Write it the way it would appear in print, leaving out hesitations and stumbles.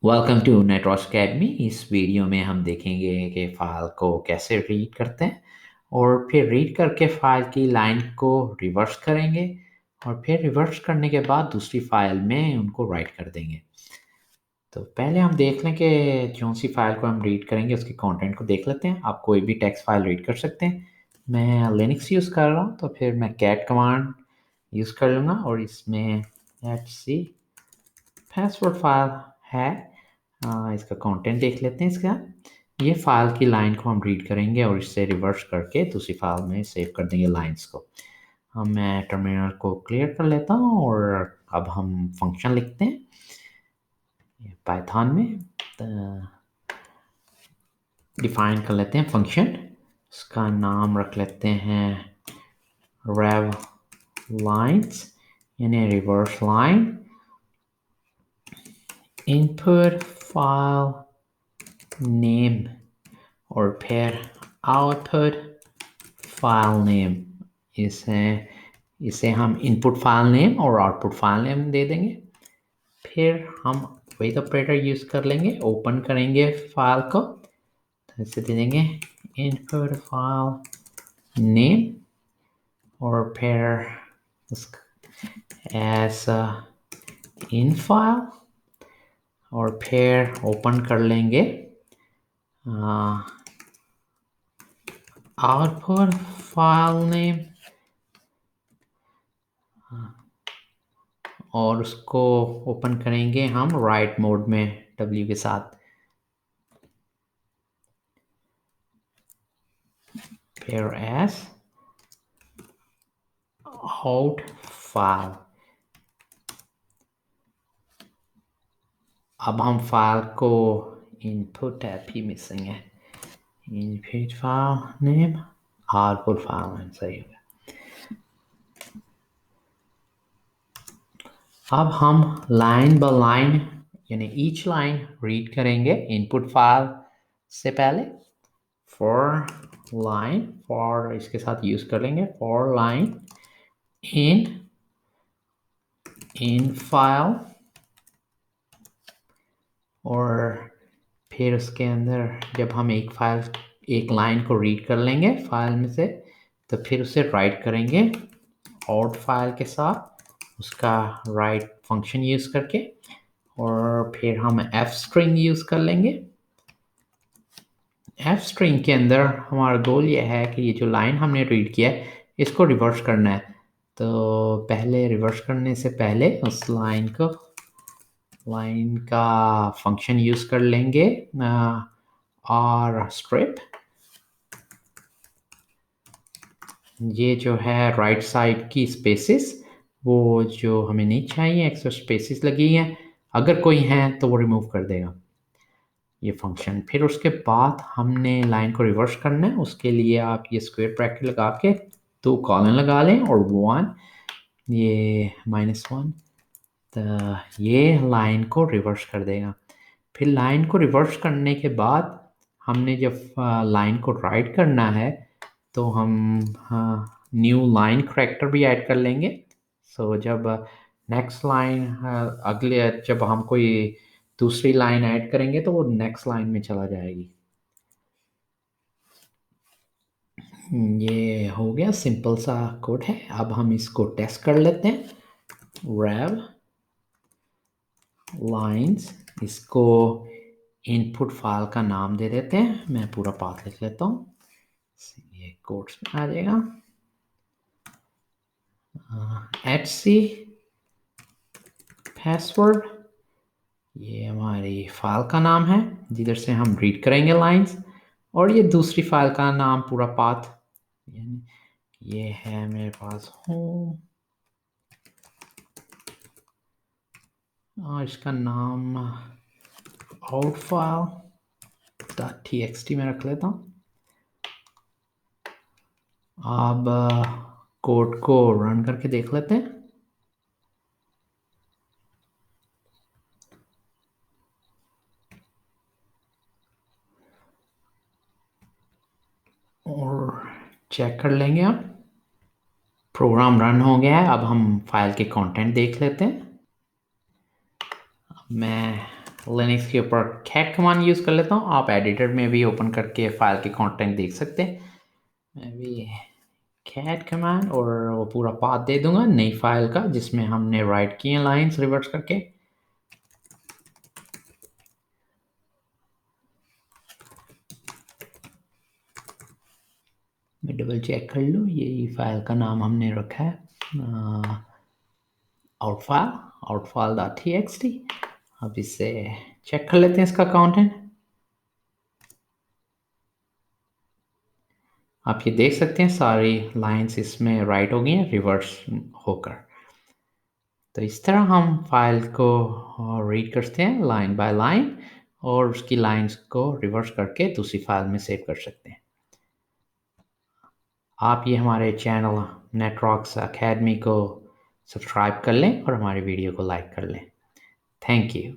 Welcome to network academy. इस video में हम देखेंगे कि फ़ाइल को कैसे रीड करते हैं और फिर रीड करके फ़ाइल की लाइन को रिवर्स करेंगे और फिर रिवर्स करने के बाद दूसरी फ़ाइल में उनको राइट कर देंगे। तो पहले हम देख लें कि जो सी फ़ाइल को हम रीड करेंगे उसके कंटेंट को देख लेते हैं। आप कोई भी टेक्स्ट फाइल रीड कर सकते हैं। मैं लिनक्स यूज़ कर रहा हूँ तो फिर मैं कैट कमांड यूज़ कर लूँगा और इसमें लेट्स सी पासवर्ड फाइल है। इसका कंटेंट देख लेते हैं। इसका ये फाइल की लाइन को हम रीड करेंगे और इससे रिवर्स करके दूसरी फाइल में सेव कर देंगे लाइंस को। मैं टर्मिनल को क्लियर कर लेता हूँ और अब हम फंक्शन लिखते हैं पाइथन में। डिफाइन कर लेते हैं फंक्शन। इसका नाम रख लेते हैं rev lines यानी reverse line. Input file name और फिर आउटपुट फाइल नेम। इसे इसे हम इनपुट फाइल नेम और आउटपुट फाइल नेम दे देंगे। फिर हम वेट ऑपरेटर यूज़ कर लेंगे, ओपन करेंगे फाइल को तो इसे दे देंगे इनपुट फाइल नेम और फिर ऐसा इन फाइल और फिर ओपन कर लेंगे आउटपुट फाइल नेम और उसको ओपन करेंगे हम राइट मोड में W के साथ। फिर एस आउट फाइल। अब हम फाइल को इनपुट टैब ही मिसिंग है। Input file name output file name सही होगा। अब हम लाइन बाय लाइन यानी ईच लाइन रीड करेंगे इनपुट फाइल से पहले। फॉर लाइन फॉर इसके साथ यूज कर लेंगे फॉर लाइन इन फाइल और फिर उसके अंदर जब हम एक लाइन को रीड कर लेंगे फाइल में से तो फिर उसे राइट करेंगे आउट फाइल के साथ उसका राइट फंक्शन यूज़ करके और फिर हम एफ स्ट्रिंग यूज़ कर लेंगे। एफ स्ट्रिंग के अंदर हमारा गोल ये है कि ये जो लाइन हमने रीड किया है इसको रिवर्स करना है। तो पहले रिवर्स करने से पहले उस लाइन का फंक्शन यूज़ कर लेंगे और स्ट्रिप। ये जो है राइट साइड की स्पेसेस वो जो हमें नहीं चाहिए एक्स्ट्रा स्पेसेस लगी हैं अगर कोई है तो वो रिमूव कर देगा ये फंक्शन। फिर उसके बाद हमने लाइन को रिवर्स करना है। उसके लिए आप ये स्क्वायर ब्रैकेट लगा के 2 कॉलन लगा लें और 1 ये -1 तो ये लाइन को रिवर्स कर देगा। फिर लाइन को रिवर्स करने के बाद हमने जब लाइन को राइट करना है तो हम न्यू लाइन करैक्टर भी ऐड कर लेंगे। सो जब नेक्स्ट लाइन अगले जब हम कोई दूसरी लाइन ऐड करेंगे तो वो नेक्स्ट लाइन में चला जाएगी। ये हो गया, सिंपल सा कोड है। अब हम इसको टेस्ट कर लेते हैं। rev lines इसको इनपुट फाइल का नाम दे देते हैं। मैं पूरा पाथ लिख लेता हूँ, ये कोड्स में आ जाएगा। @c पासवर्ड ये हमारी फाइल का नाम है जिधर से हम रीड करेंगे लाइंस और ये दूसरी फाइल का नाम पूरा पाथ ये है मेरे पास होम और इसका नाम आउट फाइल .txt में रख लेता हूँ। अब कोड को रन करके देख लेते हैं। और चेक कर लेंगे आप प्रोग्राम रन हो गया है। अब हम फाइल के कंटेंट देख लेते हैं। मैं लिनक्स के ऊपर कैट कमांड यूज़ कर लेता हूँ। आप एडिटर में भी ओपन करके फाइल के कंटेंट देख सकते हैं। मैं भी कैट कमांड और वो पूरा पाथ दे दूंगा नई फाइल का जिसमें हमने राइट किए लाइंस रिवर्स करके। मैं डबल चेक कर लूँ, यही फाइल का नाम हमने रखा है outfile.txt। अब इसे चेक कर लेते हैं इसका कंटेंट। आप ये देख सकते हैं सारी लाइंस इसमें राइट हो गई हैं रिवर्स होकर। तो इस तरह हम फाइल को रीड करते हैं लाइन बाय लाइन और उसकी लाइंस को रिवर्स करके दूसरी फाइल में सेव कर सकते हैं। आप ये हमारे चैनल नेटवर्क्स एकेडमी को सब्सक्राइब कर लें और हमारे वीडियो को लाइक कर लें। Thank you.